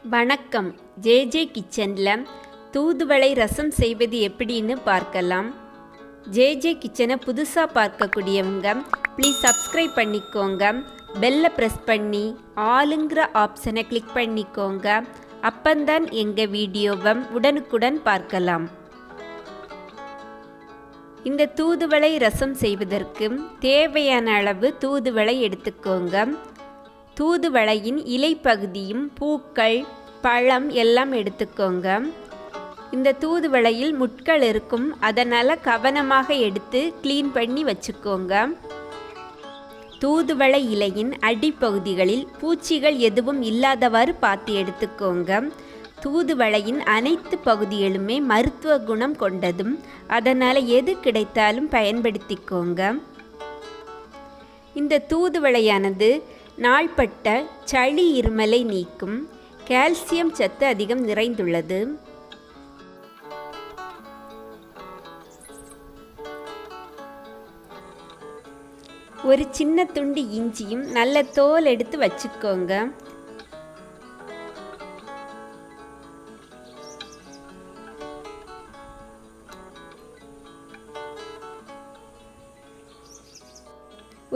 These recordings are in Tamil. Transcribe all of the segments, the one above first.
வணக்கம். JJ கிச்சனில் தூதுவளை ரசம் செய்வது எப்படின்னு பார்க்கலாம். JJ கிச்சனை புதுசாக பார்க்கக்கூடியவங்க ப்ளீஸ் சப்ஸ்கிரைப் பண்ணிக்கோங்க. பெல்லை ப்ரெஸ் பண்ணி ஆளுங்கிற ஆப்ஷனை கிளிக் பண்ணிக்கோங்க. அப்பந்தான் எங்கள் வீடியோவை உடனுக்குடன் பார்க்கலாம். இந்த தூதுவளை ரசம் செய்வதற்கு தேவையான அளவு தூதுவளை எடுத்துக்கோங்க. தூதுவளையின் இலை பகுதியும் பூக்கள் பழம் எல்லாம் எடுத்துக்கோங்க. இந்த தூதுவளையில் முட்கள் இருக்கும், அதனால் கவனமாக எடுத்து க்ளீன் பண்ணி வச்சுக்கோங்க. தூதுவளை இலையின் அடிப்பகுதிகளில் பூச்சிகள் எதுவும் இல்லாதவாறு பார்த்து எடுத்துக்கோங்க. தூதுவளையின் அனைத்து பகுதிகளுமே மருத்துவ குணம் கொண்டதும், அதனால் எது கிடைத்தாலும் பயன்படுத்திக்கோங்க. இந்த தூதுவளையானது நாள்பட்ட சளி இருமலை நீக்கும். கால்சியம் சத்து அதிகம் நிறைந்துள்ளது. ஒரு சின்ன துண்டு இஞ்சியும் நல்ல தோல் எடுத்து வச்சுக்கோங்க.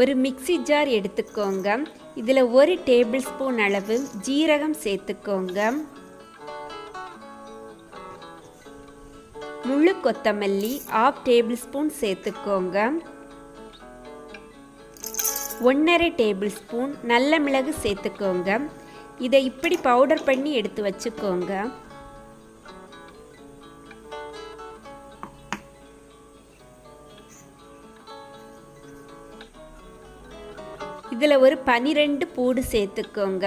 ஒரு மிக்ஸி ஜார் எடுத்துக்கோங்க. இதில் 1 டேபிள் ஸ்பூன் அளவு ஜீரகம் சேர்த்துக்கோங்க. முழு கொத்தமல்லி 1/2 டேபிள் ஸ்பூன் சேர்த்துக்கோங்க. 1/2 டேபிள் ஸ்பூன் நல்ல மிளகு சேர்த்துக்கோங்க. இதை இப்படி பவுடர் பண்ணி எடுத்து வச்சுக்கோங்க. இதில் ஒரு 12 பூடு சேர்த்துக்கோங்க.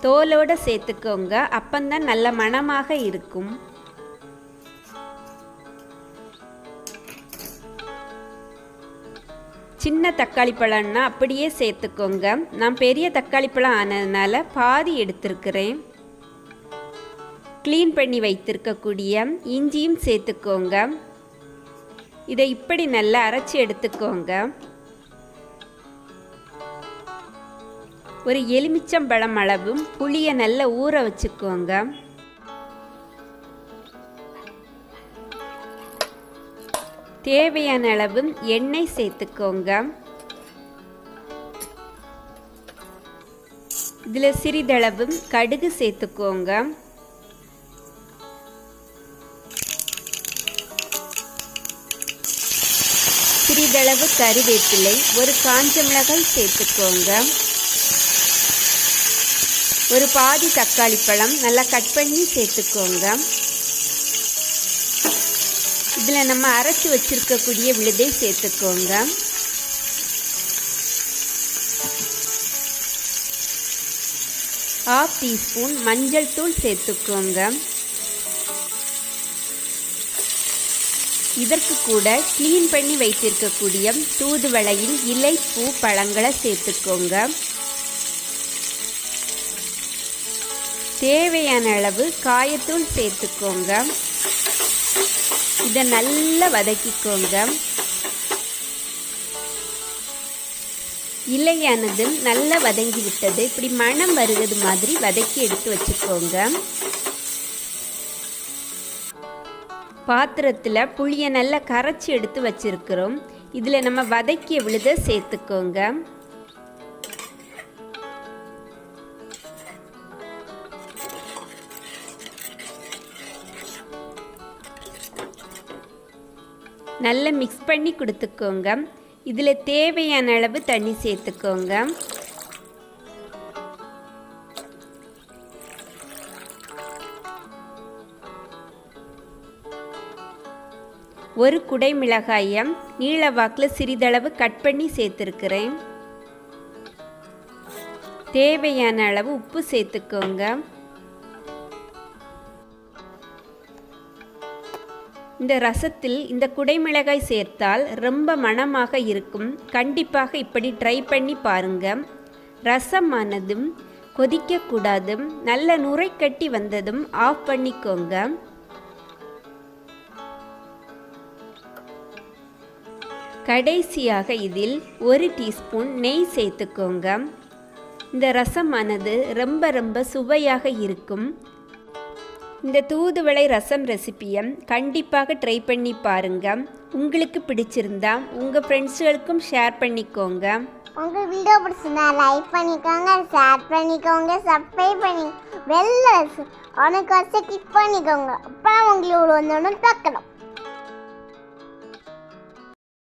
தோலோடு சேர்த்துக்கோங்க, அப்பந்தான் நல்ல மணமாக இருக்கும். சின்ன தக்காளி பழம்னா அப்படியே சேர்த்துக்கோங்க. நான் பெரிய தக்காளி பழம் ஆனதுனால பாதி எடுத்திருக்கிறேன். க்ளீன் பண்ணி வைத்திருக்கக்கூடிய இஞ்சியும் சேர்த்துக்கோங்க. இதை இப்படி நல்லா அரைச்சி எடுத்துக்கோங்க. ஒரு எலுமிச்சம்பழம் அளவும் புளியை நல்லா ஊற வச்சுக்கோங்க. தேவையான அளவு எண்ணெய் சேர்த்துக்கோங்க. இதில் சிறிதளவு கடுகு சேர்த்துக்கோங்க. சிறிதளவு கறிவேப்பிலை, ஒரு காஞ்ச மிளகாய் சேர்த்துக்கோங்க. ஒரு பாதி தக்காளி பழம் நல்லா கட் பண்ணி சேர்த்துக்கோங்க. இதில் நம்ம அரைச்சி வச்சிருக்கக்கூடிய விழுதை சேர்த்துக்கோங்க. ½ டீஸ்பூன் மஞ்சள் தூள் சேர்த்துக்கோங்க. இதற்கு கூட க்ளீன் பண்ணி வைத்திருக்கக்கூடிய தூதுவளையின் இலை பூ பழங்களை சேர்த்துக்கோங்க. தேவையான அளவு காயத்தூள் சேர்த்துக்கோங்க. இதை நல்லா வதக்கிக்கோங்க. இலையானது நல்லா வதங்கி விட்டது. இப்படி மணம் வருவது மாதிரி வதக்கி எடுத்து வச்சுக்கோங்க. பாத்திரத்தில் புளியை நல்லா கரைச்சி எடுத்து வச்சிருக்கிறோம். இதில் நம்ம வதக்கிய விழுதை சேர்த்துக்கோங்க. நல்லா மிக்ஸ் பண்ணி கொடுத்துக்கோங்க. இதில் தேவையான அளவு தண்ணி சேர்த்துக்கோங்க. ஒரு குடை மிளகாயை நீள வாக்கில் சிறிதளவு கட் பண்ணி சேர்த்துருக்கிறேன். தேவையான அளவு உப்பு சேர்த்துக்கோங்க. இந்த ரசத்தில் இந்த குடைமிளகாய் சேர்த்தால் ரொம்ப மணமாக இருக்கும். கண்டிப்பாக இப்படி ட்ரை பண்ணி பாருங்கள். ரசமானதும் கொதிக்கக்கூடாதும் நல்ல நுரை கட்டி வந்ததும் ஆஃப் பண்ணிக்கோங்க. கடைசியாக இதில் 1 டீஸ்பூன் நெய் சேர்த்துக்கோங்க. இந்த ரசமானது ரொம்ப சுவையாக இருக்கும். இந்த தூதுவளை ரசம் ரெசிபியை கண்டிப்பாக ட்ரை பண்ணி பாருங்கள். உங்களுக்கு பிடிச்சிருந்தா உங்கள் ஃப்ரெண்ட்ஸுகளுக்கும் ஷேர் பண்ணிக்கோங்க. உங்கள் வீடியோ பிடிச்சிருந்தா லைக் பண்ணிக்கோங்க, ஷேர் பண்ணிக்கோங்க, சப்ஸ்கிரைப் பண்ணி பெல் உனக்கு கிளிக் பண்ணிக்கோங்க. அப்போ உங்களுக்கு வந்தோன்னு பார்க்கலாம்.